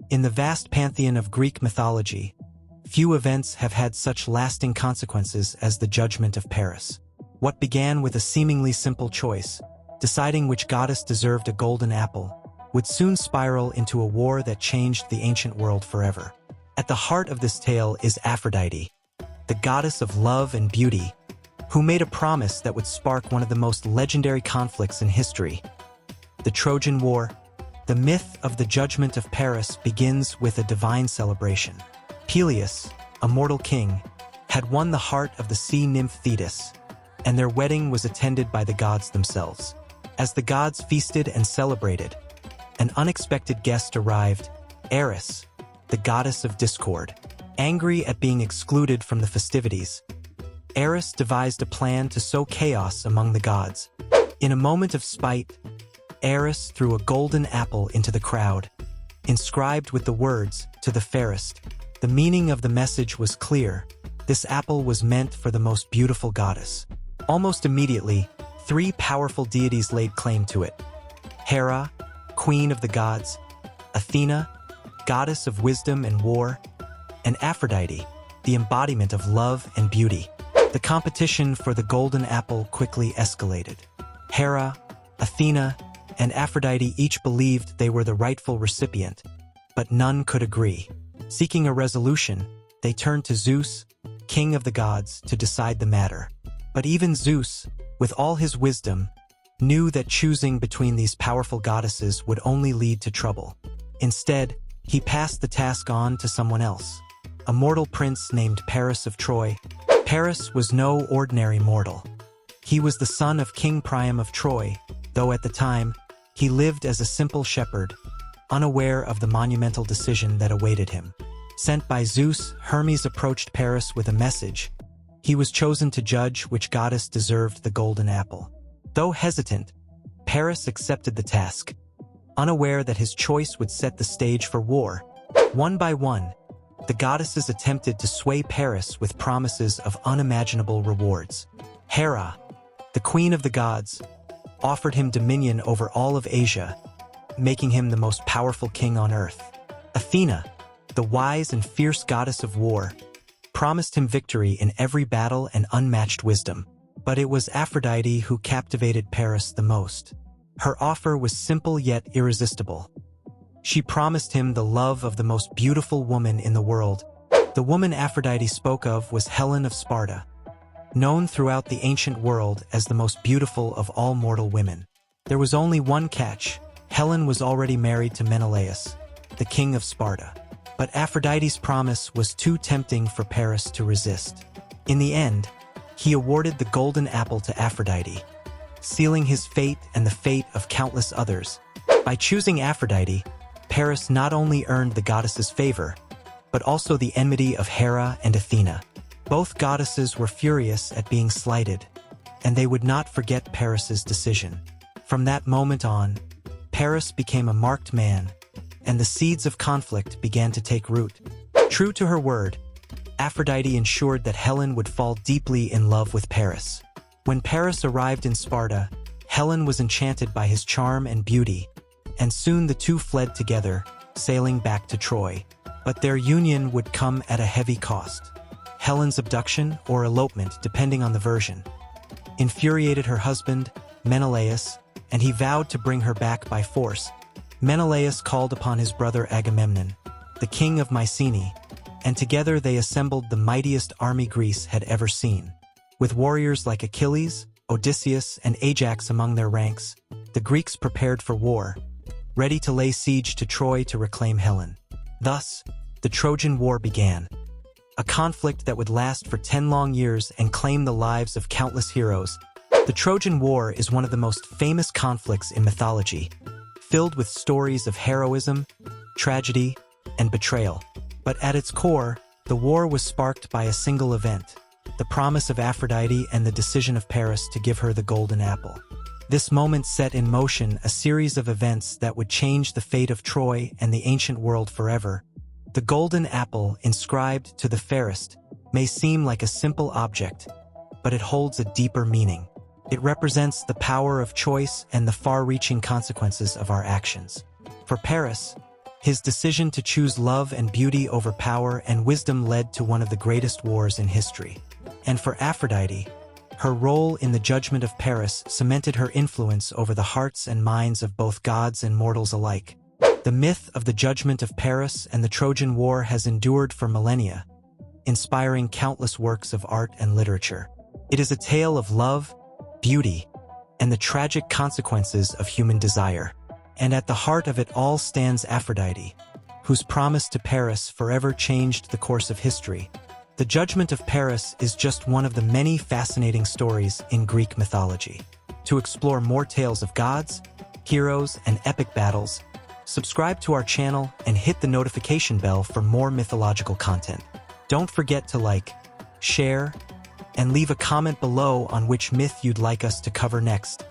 In the vast pantheon of Greek mythology, few events have had such lasting consequences as the Judgment of Paris. What began with a seemingly simple choice, deciding which goddess deserved a golden apple, would soon spiral into a war that changed the ancient world forever. At the heart of this tale is Aphrodite, the goddess of love and beauty, who made a promise that would spark one of the most legendary conflicts in history. The Trojan War. The myth of the Judgment of Paris begins with a divine celebration. Peleus, a mortal king, had won the heart of the sea nymph Thetis, and their wedding was attended by the gods themselves. As the gods feasted and celebrated, an unexpected guest arrived, Eris, the goddess of discord. Angry at being excluded from the festivities, Eris devised a plan to sow chaos among the gods. In a moment of spite, Eris threw a golden apple into the crowd, inscribed with the words, "To the fairest." The meaning of the message was clear. This apple was meant for the most beautiful goddess. Almost immediately, three powerful deities laid claim to it. Hera, queen of the gods; Athena, goddess of wisdom and war; and Aphrodite, the embodiment of love and beauty. The competition for the golden apple quickly escalated. Hera, Athena, and Aphrodite each believed they were the rightful recipient, but none could agree. Seeking a resolution, they turned to Zeus, king of the gods, to decide the matter. But even Zeus, with all his wisdom, knew that choosing between these powerful goddesses would only lead to trouble. Instead, he passed the task on to someone else, a mortal prince named Paris of Troy. Paris was no ordinary mortal. He was the son of King Priam of Troy, though at the time, he lived as a simple shepherd, unaware of the monumental decision that awaited him. Sent by Zeus, Hermes approached Paris with a message. He was chosen to judge which goddess deserved the golden apple. Though hesitant, Paris accepted the task, unaware that his choice would set the stage for war. One by one, the goddesses attempted to sway Paris with promises of unimaginable rewards. Hera, the queen of the gods, offered him dominion over all of Asia, making him the most powerful king on earth. Athena, the wise and fierce goddess of war, promised him victory in every battle and unmatched wisdom. But it was Aphrodite who captivated Paris the most. Her offer was simple yet irresistible. She promised him the love of the most beautiful woman in the world. The woman Aphrodite spoke of was Helen of Sparta, known throughout the ancient world as the most beautiful of all mortal women. There was only one catch. Helen was already married to Menelaus, the king of Sparta. But Aphrodite's promise was too tempting for Paris to resist. In the end, he awarded the golden apple to Aphrodite, sealing his fate and the fate of countless others. By choosing Aphrodite, Paris not only earned the goddess's favor, but also the enmity of Hera and Athena. Both goddesses were furious at being slighted, and they would not forget Paris's decision. From that moment on, Paris became a marked man, and the seeds of conflict began to take root. True to her word, Aphrodite ensured that Helen would fall deeply in love with Paris. When Paris arrived in Sparta, Helen was enchanted by his charm and beauty, and soon the two fled together, sailing back to Troy. But their union would come at a heavy cost. Helen's abduction or elopement, depending on the version, infuriated her husband, Menelaus, and he vowed to bring her back by force. Menelaus called upon his brother Agamemnon, the king of Mycenae, and together they assembled the mightiest army Greece had ever seen. With warriors like Achilles, Odysseus, and Ajax among their ranks, the Greeks prepared for war, ready to lay siege to Troy to reclaim Helen. Thus, the Trojan War began, a conflict that would last for 10 long years and claim the lives of countless heroes. The Trojan War is one of the most famous conflicts in mythology, filled with stories of heroism, tragedy, and betrayal. But at its core, the war was sparked by a single event, the promise of Aphrodite and the decision of Paris to give her the golden apple. This moment set in motion a series of events that would change the fate of Troy and the ancient world forever. The golden apple, inscribed "To the fairest," may seem like a simple object, but it holds a deeper meaning. It represents the power of choice and the far-reaching consequences of our actions. For Paris, His decision to choose love and beauty over power and wisdom led to one of the greatest wars in history. And for Aphrodite, her role in the Judgment of Paris cemented her influence over the hearts and minds of both gods and mortals alike. The myth of the Judgment of Paris and the Trojan War has endured for millennia, inspiring countless works of art and literature. It is a tale of love, beauty, and the tragic consequences of human desire. And at the heart of it all stands Aphrodite, whose promise to Paris forever changed the course of history. The Judgment of Paris is just one of the many fascinating stories in Greek mythology. To explore more tales of gods, heroes, and epic battles, subscribe to our channel and hit the notification bell for more mythological content. Don't forget to like, share, and leave a comment below on which myth you'd like us to cover next.